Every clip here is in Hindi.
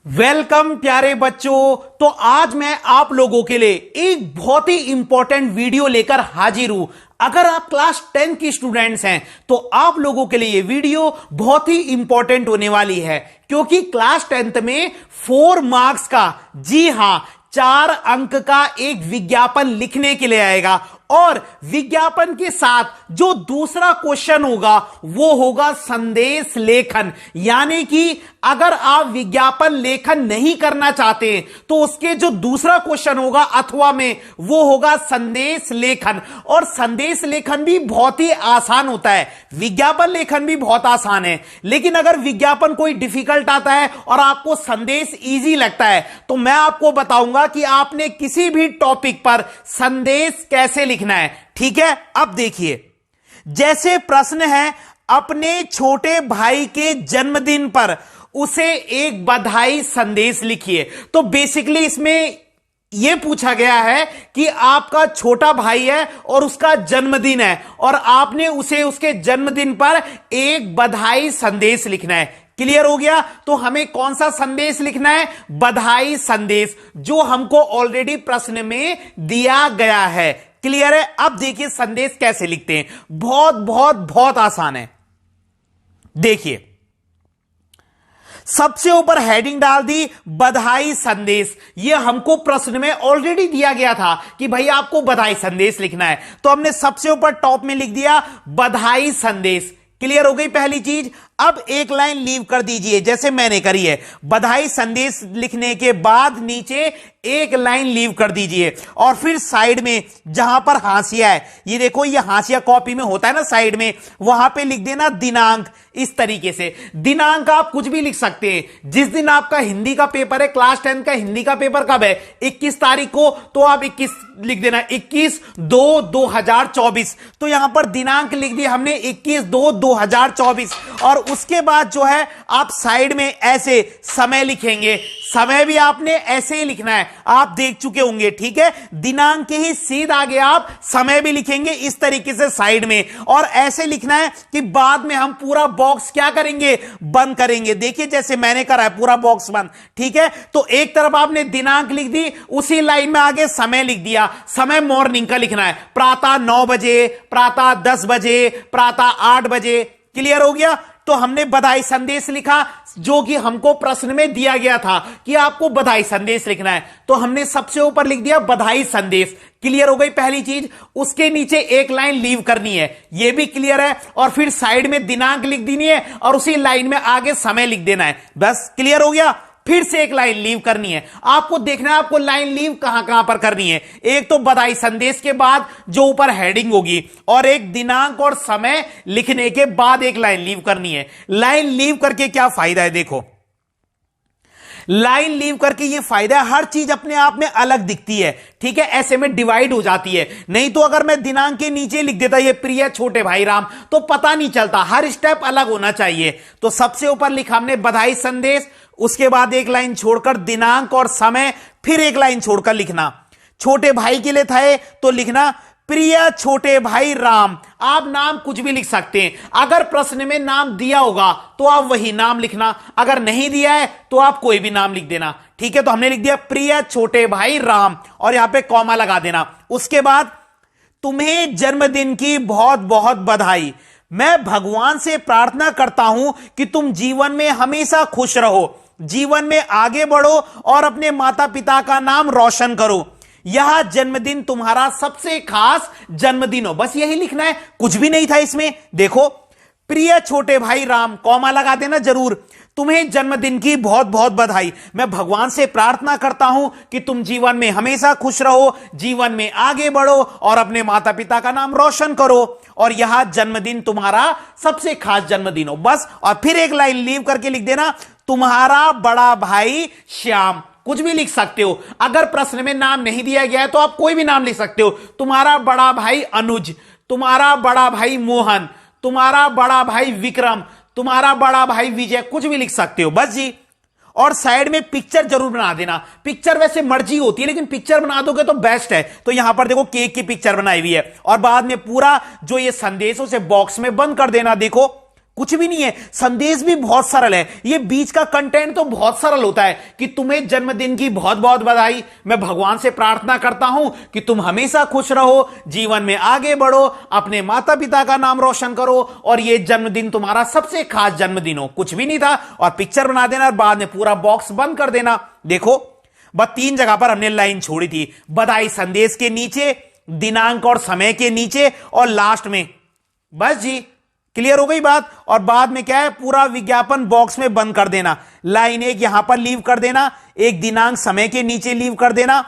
वेलकम प्यारे बच्चों। तो आज मैं आप लोगों के लिए एक बहुत ही इंपॉर्टेंट वीडियो लेकर हाजिर हूं। अगर आप क्लास 10 की स्टूडेंट्स हैं तो आप लोगों के लिए ये वीडियो बहुत ही इंपॉर्टेंट होने वाली है, क्योंकि क्लास 10th में 4 मार्क्स का, जी हां 4 अंक का एक विज्ञापन लिखने के लिए आएगा और विज्ञापन के साथ जो दूसरा क्वेश्चन होगा वो होगा संदेश लेखन। यानी कि अगर आप विज्ञापन लेखन नहीं करना चाहते तो उसके जो दूसरा क्वेश्चन होगा अथवा में वो होगा संदेश लेखन। और संदेश लेखन भी बहुत ही आसान होता है, विज्ञापन लेखन भी बहुत आसान है। लेकिन अगर विज्ञापन कोई डिफिकल्ट आता है और आपको संदेश इजी लगता है तो मैं आपको बताऊंगा कि आपने किसी भी टॉपिक पर संदेश कैसे लिखना है। ठीक है, अब देखिए, जैसे प्रश्न है, अपने छोटे भाई के जन्मदिन पर उसे एक बधाई संदेश लिखिए। तो बेसिकली इसमें यह पूछा गया है कि आपका छोटा भाई है और उसका जन्मदिन है और आपने उसे उसके जन्मदिन पर एक बधाई संदेश लिखना है। क्लियर हो गया? तो हमें कौन सा संदेश लिखना है? बधाई संदेश, जो हमको ऑलरेडी प्रश्न में दिया गया है। क्लियर है? अब देखिए संदेश कैसे लिखते हैं। बहुत बहुत बहुत आसान है। देखिए, सबसे ऊपर हेडिंग डाल दी बधाई संदेश। यह हमको प्रश्न में ऑलरेडी दिया गया था कि भाई आपको बधाई संदेश लिखना है, तो हमने सबसे ऊपर टॉप में लिख दिया बधाई संदेश। क्लियर हो गई पहली चीज। अब एक लाइन लीव कर दीजिए जैसे मैंने करी है। बधाई संदेश लिखने के बाद नीचे एक लाइन लीव कर दीजिए और फिर साइड में जहां पर हाशिया है, ये देखो ये हाशिया कॉपी में होता है ना साइड में, वहां पे लिख देना दिनांक। इस तरीके से दिनांक आप कुछ भी लिख सकते हैं। जिस दिन आपका हिंदी का पेपर है, क्लास 10 का हिंदी का पेपर कब है? 21 तारीख को, तो आप 21 लिख देना, 21/2/2024। तो यहां पर दिनांक लिख दिया हमने 21/2/2024 और उसके बाद जो है आप साइड में ऐसे समय लिखेंगे। समय भी आपने ऐसे ही लिखना है, आप देख चुके होंगे। ठीक है, दिनांक के ही सीधा आगे आप समय भी लिखेंगे इस तरीके से साइड में, और ऐसे लिखना है कि बाद में हम पूरा बॉक्स क्या करेंगे? बंद करेंगे। देखिए जैसे मैंने करा है, पूरा बॉक्स बंद। ठीक है, तो एक तरफ आपने दिनांक लिख दी, उसी लाइन में आगे समय लिख दिया। समय मॉर्निंग का लिखना है, प्रातः 9 बजे, प्रातः 10 बजे, प्रातः 8 बजे। क्लियर हो गया? तो हमने बधाई संदेश लिखा, जो कि हमको प्रश्न में दिया गया था कि आपको बधाई संदेश लिखना है, तो हमने सबसे ऊपर लिख दिया बधाई संदेश। क्लियर हो गई पहली चीज। उसके नीचे एक लाइन लीव करनी है, यह भी क्लियर है, और फिर साइड में दिनांक लिख देनी है और उसी लाइन में आगे समय लिख देना है। बस क्लियर हो गया। फिर से एक लाइन लीव करनी है। आपको देखना है आपको लाइन लीव कहां कहां पर करनी है। एक तो बधाई संदेश के बाद जो ऊपर हेडिंग होगी, और एक दिनांक और समय लिखने के बाद एक लाइन लीव करनी है। लाइन लीव करके क्या फायदा है? देखो, लाइन लीव करके ये फायदा है, हर चीज अपने आप में अलग दिखती है। ठीक है, ऐसे में डिवाइड हो जाती है। नहीं तो अगर मैं दिनांक के नीचे लिख देता ये प्रिय छोटे भाई राम, तो पता नहीं चलता। हर स्टेप अलग होना चाहिए। तो सबसे ऊपर लिखा हमने बधाई संदेश, उसके बाद एक लाइन छोड़कर दिनांक और समय, फिर एक लाइन छोड़कर लिखना। छोटे भाई के लिए था तो लिखना प्रिय छोटे भाई राम। आप नाम कुछ भी लिख सकते हैं। अगर प्रश्न में नाम दिया होगा तो आप वही नाम लिखना, अगर नहीं दिया है तो आप कोई भी नाम लिख देना। ठीक है, तो हमने लिख दिया प्रिय छोटे भाई राम और यहां पे कॉमा लगा देना। उसके बाद तुम्हें जन्मदिन की बहुत बहुत बधाई। मैं भगवान से प्रार्थना करता हूं कि तुम जीवन में हमेशा खुश रहो, जीवन में आगे बढ़ो और अपने माता पिता का नाम रोशन करो। यह जन्मदिन तुम्हारा सबसे खास जन्मदिन हो। बस यही लिखना है, कुछ भी नहीं था इसमें। देखो, प्रिय छोटे भाई राम, कॉमा लगा देना जरूर। तुम्हें जन्मदिन की बहुत बहुत बधाई। मैं भगवान से प्रार्थना करता हूं कि तुम जीवन में हमेशा खुश रहो, जीवन में आगे बढ़ो और अपने माता पिता का नाम रोशन करो, और यह जन्मदिन तुम्हारा सबसे खास जन्मदिन हो। बस, और फिर एक लाइन लीव करके लिख देना तुम्हारा बड़ा भाई श्याम। कुछ भी लिख सकते हो। अगर प्रश्न में नाम नहीं दिया गया है तो आप कोई भी नाम लिख सकते हो। तुम्हारा बड़ा भाई अनुज, तुम्हारा बड़ा भाई मोहन, तुम्हारा बड़ा भाई विक्रम, तुम्हारा बड़ा भाई विजय, कुछ भी लिख सकते हो। बस जी। और साइड में पिक्चर जरूर बना देना। पिक्चर वैसे मर्जी होती है, लेकिन पिक्चर बना दोगे तो बेस्ट है। तो यहां पर देखो केक की पिक्चर बनाई हुई है, और बाद में पूरा जो ये संदेशों से बॉक्स में बंद कर देना। देखो कुछ भी नहीं है। संदेश भी बहुत सरल है, ये बीच का कंटेंट तो बहुत सरल होता है कि तुम्हें जन्मदिन की बहुत बहुत बधाई, मैं भगवान से प्रार्थना करता हूं कि तुम हमेशा खुश रहो, जीवन में आगे बढ़ो, अपने माता पिता का नाम रोशन करो और ये जन्मदिन तुम्हारा सबसे खास जन्मदिन हो। कुछ भी नहीं था, और पिक्चर बना देना और बाद में पूरा बॉक्स बंद कर देना। देखो बस 3 जगह पर हमने लाइन छोड़ी थी, बधाई संदेश के नीचे, दिनांक और समय के नीचे, और लास्ट में। बस जी, क्लियर हो गई बात। और बाद में क्या है, पूरा विज्ञापन बॉक्स में बंद कर देना। लाइन एक यहां पर लीव कर देना, एक दिनांक समय के नीचे लीव कर देना,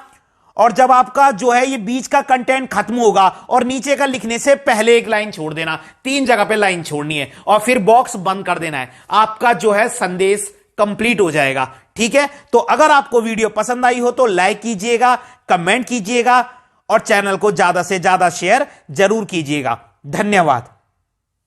और जब आपका जो है ये बीच का कंटेंट खत्म होगा और नीचे का लिखने से पहले एक लाइन छोड़ देना। 3 जगह पे लाइन छोड़नी है और फिर बॉक्स बंद कर देना है। आपका जो है संदेश कंप्लीट हो जाएगा। ठीक है, तो अगर आपको वीडियो पसंद आई हो तो लाइक कीजिएगा, कमेंट कीजिएगा और चैनल को ज्यादा से ज्यादा शेयर जरूर कीजिएगा। धन्यवाद।